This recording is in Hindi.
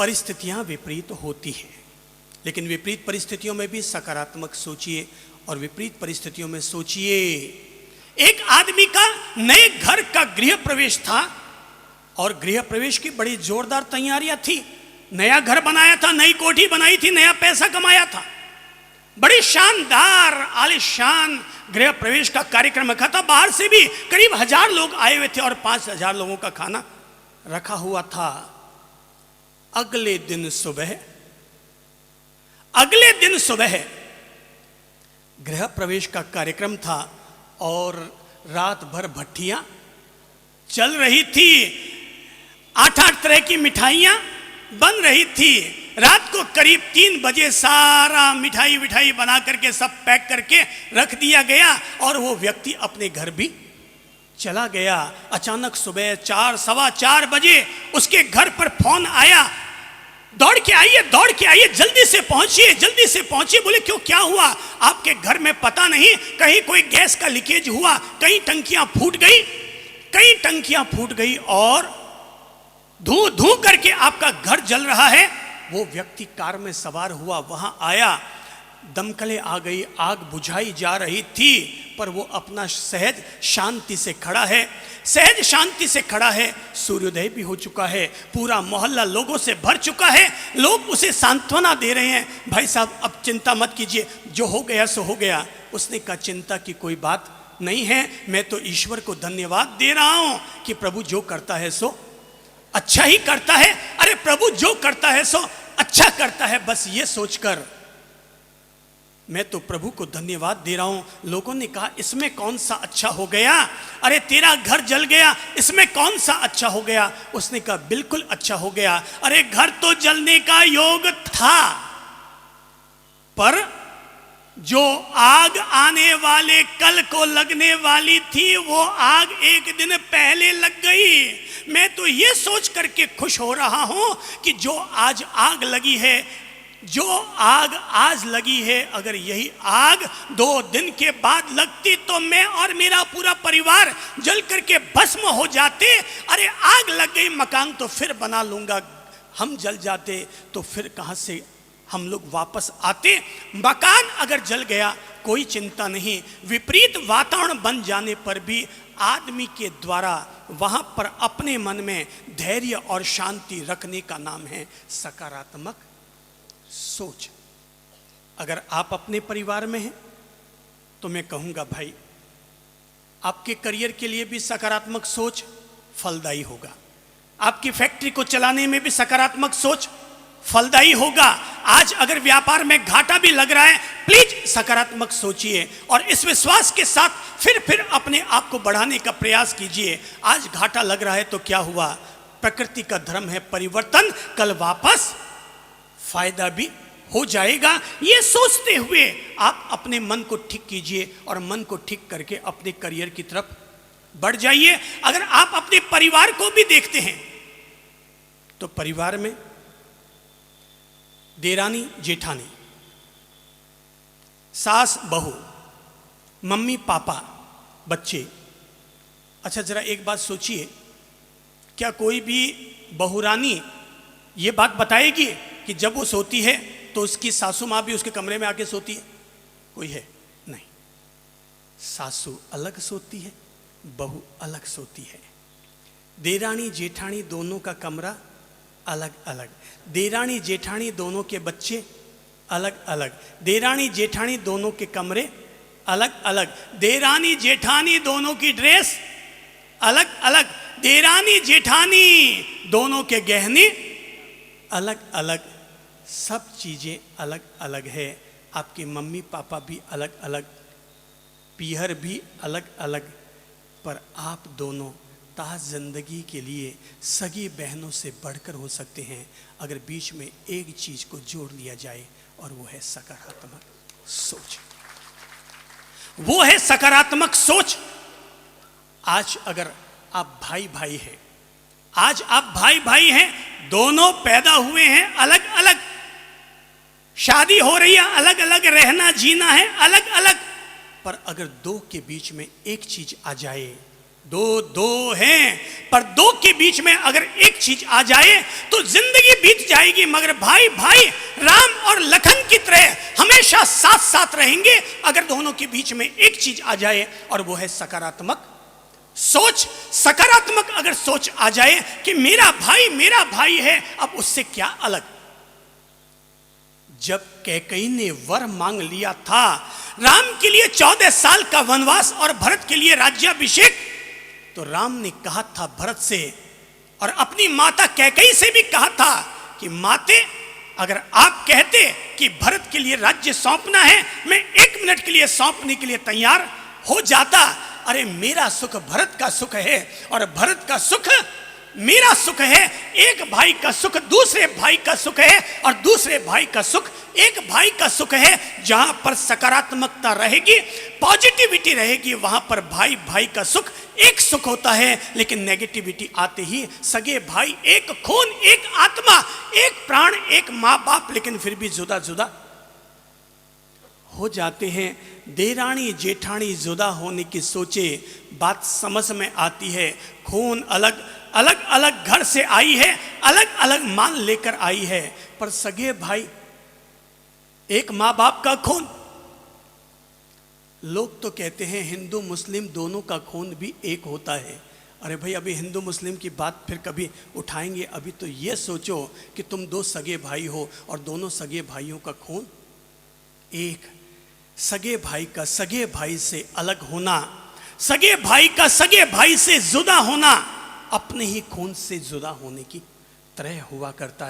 परिस्थितियां विपरीत होती हैं, लेकिन विपरीत परिस्थितियों में भी सकारात्मक सोचिए और विपरीत परिस्थितियों में सोचिए। एक आदमी का नए घर का गृह प्रवेश था और गृह प्रवेश की बड़ी जोरदार तैयारियां थी। नया घर बनाया था, नई कोठी बनाई थी, नया पैसा कमाया था, बड़ी शानदार आलीशान गृह प्रवेश का कार्यक्रम रखा था। बाहर से भी करीब 1000 लोग आए हुए थे और 5000 लोगों का खाना रखा हुआ था। अगले दिन सुबह गृह प्रवेश का कार्यक्रम था और रात भर भट्टियां चल रही थी, 8-8 तरह की मिठाइयां बन रही थी। रात को करीब 3 बजे सारा मिठाई बना करके सब पैक करके रख दिया गया और वो व्यक्ति अपने घर भी चला गया। अचानक सुबह 4-4:15 बजे उसके घर पर फोन आया, दौड़ के आइए, जल्दी से पहुंचिए। बोले क्यों, क्या हुआ? आपके घर में पता नहीं कहीं कोई गैस का लीकेज हुआ, कई टंकियां फूट गई और धू करके आपका घर जल रहा है। वो व्यक्ति कार में सवार हुआ, वहां आया, दमकलें आ गई, आग बुझाई जा रही थी, पर वो अपना सहज शांति से खड़ा है। सूर्योदय भी हो चुका है, पूरा मोहल्ला लोगों से भर चुका है, लोग उसे सांत्वना दे रहे हैं, भाई साहब अब चिंता मत कीजिए, जो हो गया सो हो गया। उसने कहा चिंता की कोई बात नहीं है, मैं तो ईश्वर को धन्यवाद दे रहा हूं कि प्रभु जो करता है सो अच्छा ही करता है। अरे प्रभु जो करता है सो अच्छा करता है, बस ये सोचकर मैं तो प्रभु को धन्यवाद दे रहा हूं। लोगों ने कहा इसमें कौन सा अच्छा हो गया? अरे तेरा घर जल गया, इसमें कौन सा अच्छा हो गया? उसने कहा बिल्कुल अच्छा हो गया। अरे घर तो जलने का योग था, पर जो आग आने वाले कल को लगने वाली थी वो आग एक दिन पहले लग गई। मैं तो ये सोच करके खुश हो रहा हूं कि जो आज आग लगी है, अगर यही आग 2 दिन के बाद लगती तो मैं और मेरा पूरा परिवार जल करके भस्म हो जाते। अरे आग लग गई, मकान तो फिर बना लूंगा, हम जल जाते तो फिर कहां से हम लोग वापस आते। मकान अगर जल गया कोई चिंता नहीं, विपरीत वातावरण बन जाने पर भी आदमी के द्वारा वहां पर अपने मन में धैर्य और शांति रखने का नाम है सकारात्मक सोच। अगर आप अपने परिवार में हैं तो मैं कहूंगा भाई आपके करियर के लिए भी सकारात्मक सोच फलदायी होगा, आपकी फैक्ट्री को चलाने में भी सकारात्मक सोच फलदायी होगा। आज अगर व्यापार में घाटा भी लग रहा है, प्लीज सकारात्मक सोचिए और इस विश्वास के साथ फिर अपने आप को बढ़ाने का प्रयास कीजिए। आज घाटा लग रहा है तो क्या हुआ, प्रकृति का धर्म है परिवर्तन, कल वापस फायदा भी हो जाएगा। ये सोचते हुए आप अपने मन को ठीक कीजिए और मन को ठीक करके अपने करियर की तरफ बढ़ जाइए। अगर आप अपने परिवार को भी देखते हैं तो परिवार में देरानी जेठानी, सास बहू, मम्मी पापा, बच्चे। अच्छा जरा एक बात सोचिए, क्या कोई भी बहुरानी ये बात बताएगी कि जब वो सोती है तो उसकी सासू माँ भी उसके कमरे में आके सोती है? कोई है? नहीं। सासू अलग सोती है, बहू अलग सोती है। देरानी जेठानी दोनों का कमरा अलग अलग, देरानी जेठानी दोनों के बच्चे अलग अलग, देरानी जेठानी दोनों के कमरे अलग अलग, देरानी जेठानी दोनों की ड्रेस अलग अलग, देरानी जेठानी दोनों के गहने अलग अलग, सब चीजें अलग अलग है। आपके मम्मी पापा भी अलग अलग, पीहर भी अलग अलग, पर आप दोनों ताज जिंदगी के लिए सगी बहनों से बढ़कर हो सकते हैं अगर बीच में एक चीज को जोड़ लिया जाए और वो है सकारात्मक सोच। वो है सकारात्मक सोच। आज अगर आप भाई भाई हैं, दोनों पैदा हुए हैं अलग अलग, शादी हो रही है अलग अलग, रहना जीना है अलग अलग, पर अगर दो के बीच में एक चीज आ जाए दो दो हैं, पर दो के बीच में अगर एक चीज आ जाए तो जिंदगी बीत जाएगी, मगर भाई भाई राम और लखन की तरह हमेशा साथ साथ रहेंगे अगर दोनों के बीच में एक चीज आ जाए, और वो है सकारात्मक सोच। सकारात्मक अगर सोच आ जाए कि मेरा भाई है, अब उससे क्या अलग। जब कैकेयी ने वर मांग लिया था राम के लिए 14 साल का वनवास और भरत के लिए राज्याभिषेक, तो राम ने कहा था भरत से और अपनी माता कैकेयी से भी कहा था कि माते, अगर आप कहते कि भरत के लिए राज्य सौंपना है, मैं 1 मिनट के लिए सौंपने के लिए तैयार हो जाता। अरे मेरा सुख भरत का सुख है और भरत का सुख मेरा सुख है। एक भाई का सुख दूसरे भाई का सुख है और दूसरे भाई का सुख एक भाई का सुख है। जहां पर सकारात्मकता रहेगी, पॉजिटिविटी रहेगी, वहां पर भाई भाई का सुख एक सुख होता है। लेकिन नेगेटिविटी आते ही सगे भाई, एक खून, एक आत्मा, एक प्राण, एक माँ बाप, लेकिन फिर भी जुदा जुदा हो जाते हैं। देरानी जेठानी जुदा होने की सोचे बात समझ में आती है। खून अलग अलग अलग घर से आई है, अलग अलग मान लेकर आई है, पर सगे भाई, एक माँ बाप का खून। लोग तो कहते हैं हिंदू मुस्लिम दोनों का खून भी एक होता है। अरे भाई, अभी हिंदू मुस्लिम की बात फिर कभी उठाएंगे। अभी तो ये सोचो कि तुम 2 सगे भाई हो और दोनों सगे भाइयों का खून एक। सगे भाई का सगे भाई से अलग होना, सगे भाई का सगे भाई से जुदा होना, अपने ही खून से जुदा होने की तरह हुआ करता है।